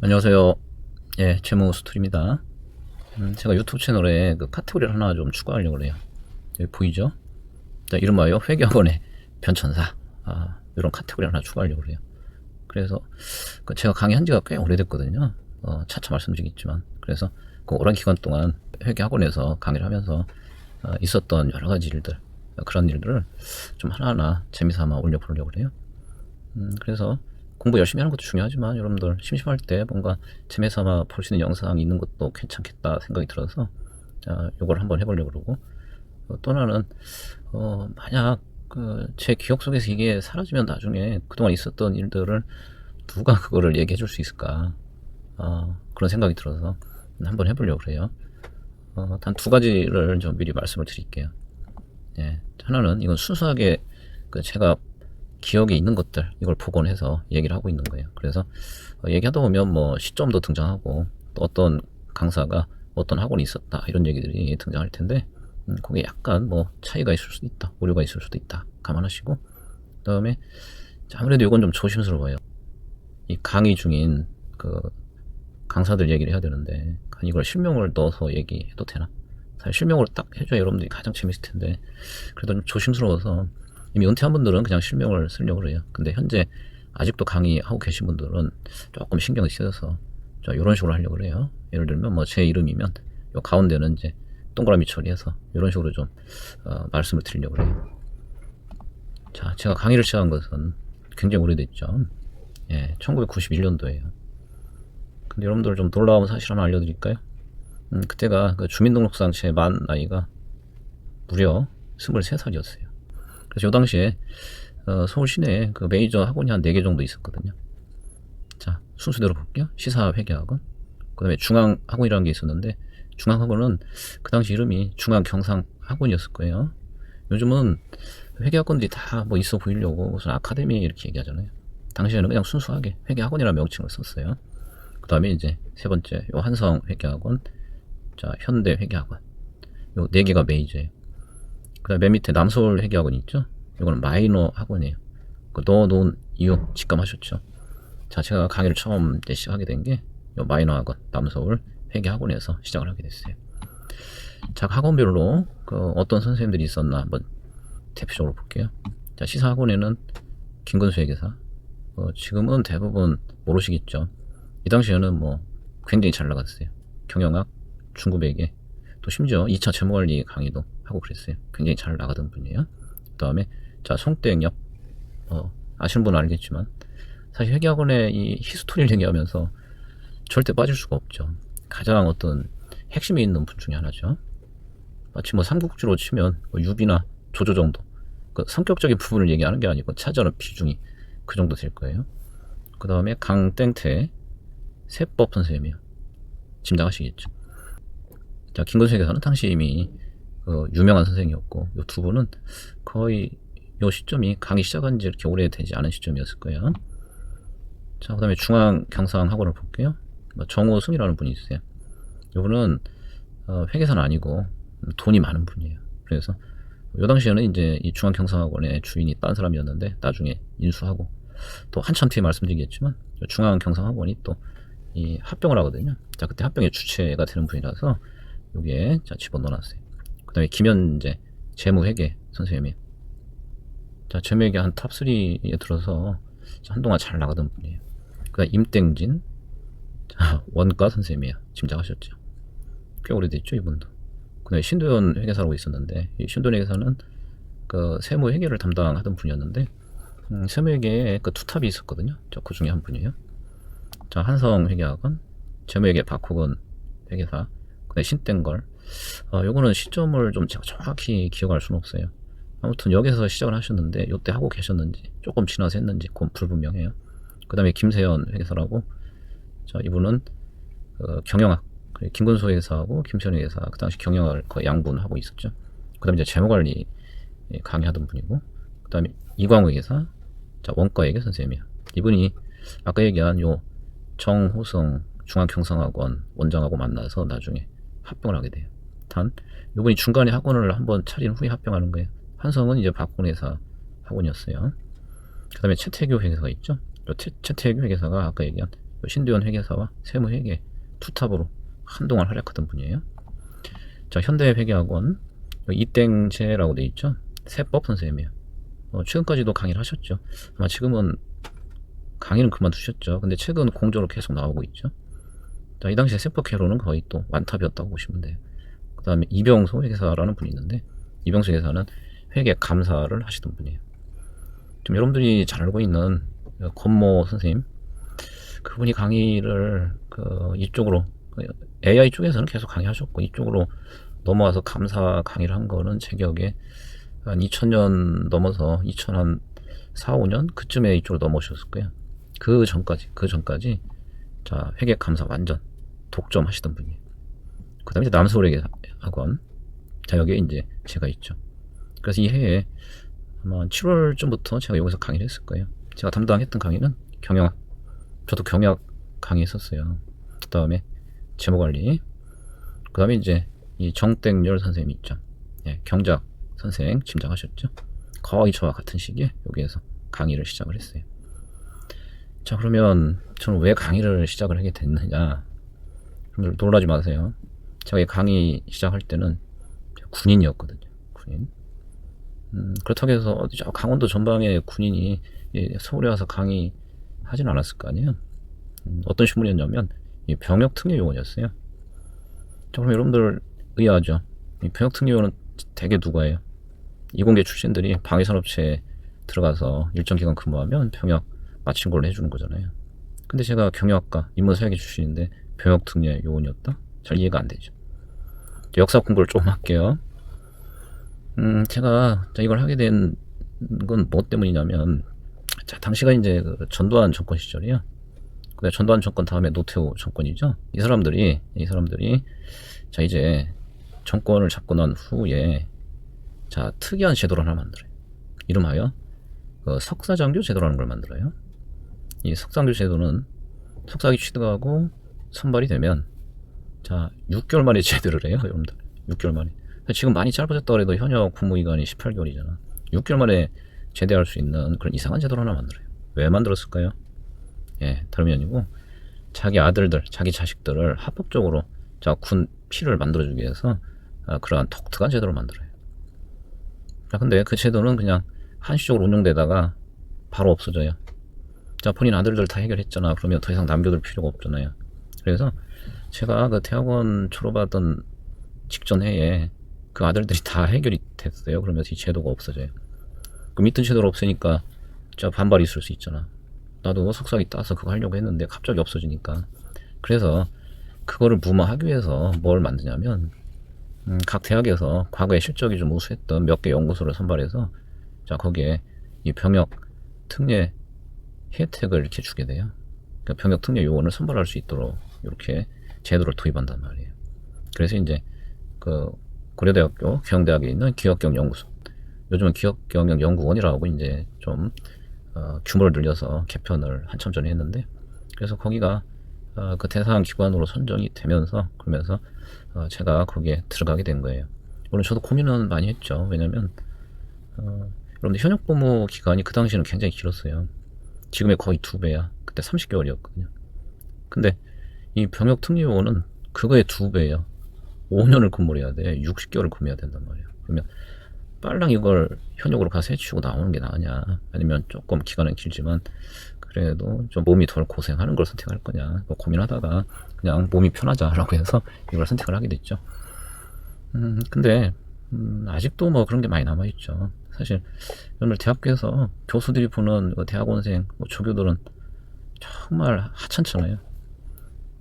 안녕하세요. 예, 재무 스토리입니다. 제가 유튜브 채널에 그 카테고리를 하나 좀 추가하려고 해요. 여기 보이죠? 자, 이름하여 회계학원의 변천사. 이런 카테고리 하나 추가하려고 해요. 그래서 그 제가 강의한 지가 꽤 오래됐거든요. 차차 말씀드리겠지만. 그래서 그 오랜 기간 동안 회계학원에서 강의를 하면서 있었던 여러 가지 일들, 그런 일들을 좀 하나하나 재미삼아 올려보려고 해요. 그래서 공부 열심히 하는 것도 중요하지만 여러분들 심심할 때 뭔가 재미삼아 볼 수 있는 영상이 있는 것도 괜찮겠다 생각이 들어서 이걸 한번 해보려고 그러고, 또 하나는 만약 제 기억 속에서 이게 사라지면 나중에 그동안 있었던 일들을 누가 그거를 얘기해 줄 수 있을까, 그런 생각이 들어서 한번 해보려고 그래요. 단 두 가지를 좀 미리 말씀을 드릴게요. 예, 하나는 이건 순수하게 제가 기억에 있는 것들, 이걸 복원해서 얘기를 하고 있는 거예요. 그래서 얘기하다 보면 뭐 시점도 등장하고 또 어떤 강사가 어떤 학원이 있었다 이런 얘기들이 등장할 텐데, 거기에 약간 뭐 차이가 있을 수도 있다, 오류가 있을 수도 있다 감안하시고, 그 다음에 아무래도 이건 좀 조심스러워요. 이 강의 중인 그 강사들 얘기를 해야 되는데 이걸 실명을 넣어서 얘기해도 되나? 사실 실명으로 딱 해줘야 여러분들이 가장 재밌을 텐데, 그래도 좀 조심스러워서 이미 은퇴한 분들은 그냥 실명을 쓰려고 그래요. 근데 현재 아직도 강의하고 계신 분들은 조금 신경을 쓰여서 이런 식으로 하려고 그래요. 예를 들면 뭐 제 이름이면 요 가운데는 이제 동그라미 처리해서 이런 식으로 좀 말씀을 드리려고 그래요. 자, 제가 강의를 시작한 것은 굉장히 오래됐죠. 예, 1991년도에요. 근데 여러분들 좀 놀라운 사실 하나 알려드릴까요? 그때가 그 주민등록상 제 만 나이가 무려 23살이었어요. 그래서 이 당시에 서울 시내에 그 메이저 학원이 한 4개 정도 있었거든요. 자, 순서대로 볼게요. 시사회계학원, 그 다음에 중앙학원이라는 게 있었는데, 중앙학원은 그 당시 이름이 중앙경상학원이었을 거예요. 요즘은 회계학원들이 다 뭐 있어 보이려고 무슨 아카데미 이렇게 얘기하잖아요. 당시에는 그냥 순수하게 회계학원이라는 명칭을 썼어요. 그 다음에 이제 세 번째 요 한성회계학원, 자, 현대회계학원, 요 4개가 메이저예요. 그 다음에 맨 밑에 남서울회계학원이 있죠. 이거는 마이너 학원이에요. 그 넣어놓은 이유 직감하셨죠. 자, 제가 강의를 처음 시작하게 된 게 마이너 학원 남서울 회계학원에서 시작을 하게 됐어요. 자, 학원별로 어떤 선생님들이 있었나 한번 대표적으로 볼게요. 자, 시사학원에는 김근수 회계사, 지금은 대부분 모르시겠죠. 이 당시에는 뭐 굉장히 잘 나갔어요. 경영학, 중국회계, 또 심지어 2차 재무관리 강의도 하고 그랬어요. 굉장히 잘 나가던 분이에요. 그 다음에 자, 송땡엽, 아시는 분은 알겠지만 사실 회계학원의 이 히스토리를 얘기하면서 절대 빠질 수가 없죠. 가장 어떤 핵심이 있는 분 중에 하나죠. 마치 뭐 삼국지로 치면 뭐 유비나 조조 정도, 그 성격적인 부분을 얘기하는 게 아니고 차지하는 비중이 그 정도 될 거예요. 그 다음에 강땡태 세법 선생님이요. 짐작하시겠죠. 자, 김건수 회계사는 당시 이미 유명한 선생이었고, 이 두 분은 거의 이 시점이 강의 시작한 지 이렇게 오래되지 않은 시점이었을 거예요. 자, 그 다음에 중앙경상학원을 볼게요. 정호승이라는 분이 있어요. 이분은 회계사는 아니고 돈이 많은 분이에요. 그래서 이 당시에는 이제 이 중앙경상학원의 주인이 딴 사람이었는데 나중에 인수하고, 또 한참 뒤에 말씀드리겠지만 중앙경상학원이 또 이 합병을 하거든요. 자, 그때 합병의 주체가 되는 분이라서 여기에 자 집어넣어놨어요. 그 다음에 김현재 재무회계 선생님이, 자, 재무회계 한 탑3에 들어서 한동안 잘 나가던 분이에요. 그 다음에 임땡진, 자, 원가 선생님이에요. 짐작하셨죠? 꽤 오래됐죠, 이분도. 그 다음에 신도현 회계사라고 있었는데, 이 신도현 회계사는 그 세무회계를 담당하던 분이었는데, 세무회계에 그 투탑이 있었거든요. 그 중에 한 분이에요. 자, 한성회계학원, 재무회계 박호건 회계사, 그 다음에 신땡걸. 요거는 시점을 좀 제가 정확히 기억할 수는 없어요. 아무튼 여기서 시작을 하셨는데 요때 하고 계셨는지 조금 지나서 했는지 그건 불분명해요. 그 다음에 김세현 회계사라고, 자, 이분은 경영학, 김근수 회계사하고 김세현 회계사 그 당시 경영학을 거의 양분하고 있었죠. 그 다음에 이제 재무관리 강의하던 분이고, 그 다음에 이광우 회계사, 자, 원가회계 선생님이야. 이분이 아까 얘기한 요 정호성 중앙경상학원 원장하고 만나서 나중에 합병을 하게 돼요. 단 이분이 중간에 학원을 한번 차린 후에 합병하는 거예요. 한성은 이제 박훈 회사 학원이었어요. 그 다음에 최태규 회계사가 있죠. 최태규 회계사가 아까 얘기한 신대원 회계사와 세무회계 투탑으로 한동안 활약하던 분이에요. 자, 현대회계학원 이땡재라고 돼 있죠. 세법 선생님이에요. 최근까지도 강의를 하셨죠. 아마 지금은 강의는 그만두셨죠. 근데 최근 공적으로 계속 나오고 있죠. 자, 이 당시에 세법 회로는 거의 또 완탑이었다고 보시면 돼요. 그 다음에 이병소 회계사라는 분이 있는데, 이병소 회계사는 회계 감사를 하시던 분이에요. 좀 여러분들이 잘 알고 있는 권모 선생님, 그분이 강의를 이쪽으로 AI 쪽에서는 계속 강의하셨고, 이쪽으로 넘어와서 감사 강의를 한 거는 제 기억에 한 2000년 넘어서 2004, 5년 그쯤에 이쪽으로 넘어오셨을 거예요. 그 전까지 자, 회계 감사 완전 독점 하시던 분이에요. 그 다음에 남서울회계학원, 자, 여기에 이제 제가 있죠. 그래서 이 해에 아마 7월쯤부터 제가 여기서 강의를 했을 거예요. 제가 담당했던 강의는 경영학, 저도 경영학 강의했었어요. 그 다음에 재무관리, 그 다음에 이제 이 정땡열 선생님이 있죠. 예, 경작 선생 짐작하셨죠? 거의 저와 같은 시기에 여기에서 강의를 시작을 했어요. 자, 그러면 저는 왜 강의를 시작을 하게 됐느냐? 여러분들 놀라지 마세요. 제가 이 강의 시작할 때는 군인이었거든요. 군인. 그렇다고 해서 어디 저 강원도 전방에 군인이 서울에 와서 강의 하진 않았을 거 아니에요. 어떤 신문이었냐면 이 병역특례요원이었어요. 자, 그럼 여러분들 의아하죠. 이 병역특례요원은 대개 누가예요? 이공계 출신들이 방위산업체에 들어가서 일정 기간 근무하면 병역 마친 걸로 해주는 거잖아요. 근데 제가 경영학과 인문사회계 출신인데 병역특례 요원이었다? 잘 이해가 안 되죠. 역사 공부를 좀 할게요. 제가 이걸 하게 된 건 뭐 때문이냐면, 자, 당시가 이제 그 전두환 정권 시절이에요. 근데 전두환 정권 다음에 노태우 정권이죠. 이 사람들이 자, 이제 정권을 잡고 난 후에 자, 특이한 제도를 하나 만들어요. 이름하여 석사장교 제도라는 걸 만들어요. 이 석사장교 제도는 석사학위 취득하고 선발이 되면 자, 6개월 만에 제대를 해요, 여러분들. 6개월 만에. 지금 많이 짧아졌다고 해도 현역 근무기간이 18개월이잖아. 6개월 만에 제대할 수 있는 그런 이상한 제도를 하나 만들어요. 왜 만들었을까요? 예, 다름이 아니고 자기 아들들, 자기 자식들을 합법적으로 자, 군 피를 만들어주기 위해서 그러한 독특한 제도를 만들어요. 자, 근데 그 제도는 그냥 한시적으로 운영되다가 바로 없어져요. 자, 본인 아들들 다 해결했잖아. 그러면 더 이상 남겨둘 필요가 없잖아요. 그래서 제가 그 대학원 졸업하던 직전 해에 그 아들들이 다 해결이 됐어요. 그러면서 이 제도가 없어져요. 그 밑은 제도가 없으니까 진짜 반발이 있을 수 있잖아. 나도 석사학위 따서 그거 하려고 했는데 갑자기 없어지니까. 그래서 그거를 무마하기 위해서 뭘 만드냐면 각 대학에서 과거에 실적이 좀 우수했던 몇 개 연구소를 선발해서 자, 거기에 이 병역 특례 혜택을 이렇게 주게 돼요. 그러니까 병역 특례 요원을 선발할 수 있도록 이렇게 제도를 도입한단 말이에요. 그래서 이제 그 고려대학교 경영대학에 있는 기업경영연구소, 요즘은 기업경영연구원이라고 이제 좀 규모를 늘려서 개편을 한참 전에 했는데, 그래서 거기가 그 대상 기관으로 선정이 되면서 그러면서 제가 거기에 들어가게 된 거예요. 물론 저도 고민은 많이 했죠. 왜냐면 여러분들 현역 복무 기간이 그 당시에는 굉장히 길었어요. 지금의 거의 2배야. 그때 30개월이었거든요. 근데 이 병역 특례요원은 그거의 2배예요. 5년을 근무를 해야 돼. 60개월을 근무해야 된단 말이에요. 그러면 빨랑 이걸 현역으로 가서 해치우고 나오는 게 나으냐, 아니면 조금 기간은 길지만 그래도 좀 몸이 덜 고생하는 걸 선택할 거냐 고민하다가 그냥 몸이 편하자라고 해서 이걸 선택을 하게 됐죠. 근데 아직도 뭐 그런 게 많이 남아있죠. 사실 오늘 대학교에서 교수들이 보는 대학원생, 조교들은 정말 하찮잖아요.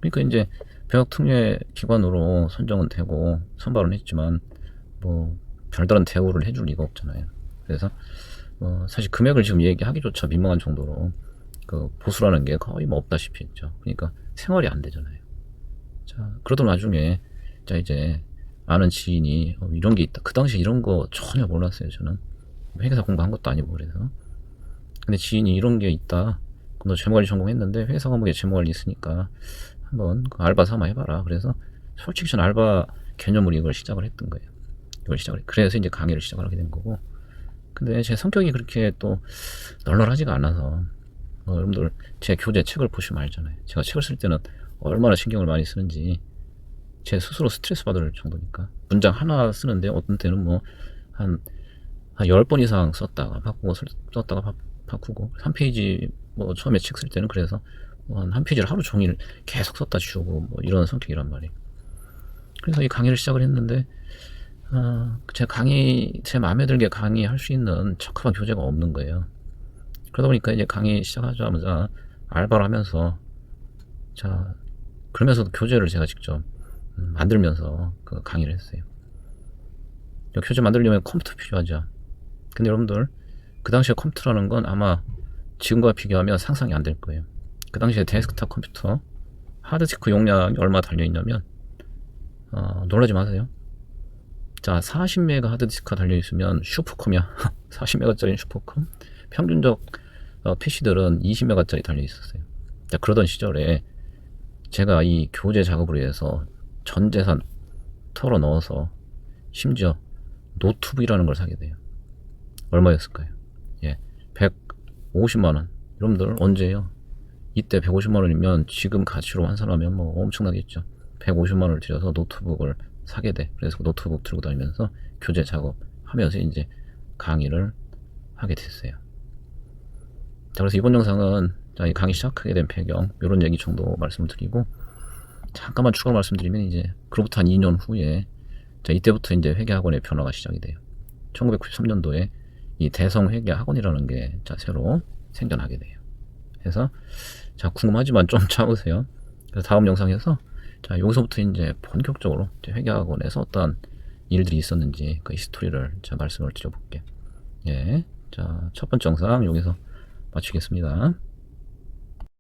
그러니까 이제 병역특례 기관으로 선정은 되고 선발은 했지만 뭐 별다른 대우를 해줄 리가 없잖아요. 그래서 사실 금액을 지금 얘기하기조차 민망한 정도로 그 보수라는 게 거의 뭐 없다시피 했죠. 그러니까 생활이 안 되잖아요. 자, 그러던 와중에 자, 이제 아는 지인이 이런 게 있다. 그 당시 이런 거 전혀 몰랐어요. 저는 회계사 공부한 것도 아니고. 그래서 근데 지인이 이런 게 있다. 너 재무관리 전공했는데 회사 과목에 재무관리 있으니까 한번 그 알바 삼아 해봐라. 그래서 솔직히 전 알바 개념으로 이걸 시작을 했던 거예요. 그래서 이제 강의를 시작을 하게 된 거고. 근데 제 성격이 그렇게 또 널널하지가 않아서 여러분들 제 교재 책을 보시면 알잖아요. 제가 책을 쓸 때는 얼마나 신경을 많이 쓰는지 제 스스로 스트레스 받을 정도니까. 문장 하나 쓰는데 어떤 때는 뭐 한 10번 이상 썼다가 바꾸고 썼다가 바꾸고 3페이지 뭐 처음에 책 쓸 때는 그래서 한 페이지를 하루 종일 계속 썼다 지우고 뭐 이런 성격이란 말이에요. 그래서 이 강의를 시작을 했는데 제 마음에 들게 강의할 수 있는 적합한 교재가 없는 거예요. 그러다 보니까 이제 강의 시작하자마자 알바를 하면서 그러면서도 교재를 제가 직접 만들면서 그 강의를 했어요. 교재 만들려면 컴퓨터 필요하죠. 근데 여러분들 그 당시에 컴퓨터라는 건 아마 지금과 비교하면 상상이 안 될 거예요. 그 당시에 데스크탑 컴퓨터 하드디스크 용량이 얼마 달려있냐면 놀라지 마세요. 40메가 하드디스크가 달려있으면 슈퍼컴이야. 40메가짜리 슈퍼컴. 평균적 PC들은 20메가짜리 달려있었어요. 그러던 시절에 제가 이 교재 작업을 위해서 전 재산 털어 넣어서 심지어 노트북이라는 걸 사게 돼요. 얼마였을까요? 150만원. 여러분들 언제예요? 이때 150만원이면 지금 가치로 환산하면 뭐 엄청나겠죠. 150만원을 들여서 노트북을 사게 돼. 그래서 노트북 들고 다니면서 교재 작업하면서 이제 강의를 하게 됐어요. 그래서 이번 영상은 이 강의 시작하게 된 배경 이런 얘기 정도 말씀을 드리고, 잠깐만 추가로 말씀드리면 이제 그로부터 한 2년 후에 이때부터 이제 회계학원의 변화가 시작이 돼요. 1993년도에 이 대성회계학원이라는 게 새로 생겨나게 돼요. 그래서 궁금하지만 좀 참으세요. 그래서 다음 영상에서 여기서부터 이제 본격적으로 회계학원에서 어떤 일들이 있었는지 그 히스토리를 제가 말씀을 드려볼게요. 첫 번째 영상 여기서 마치겠습니다.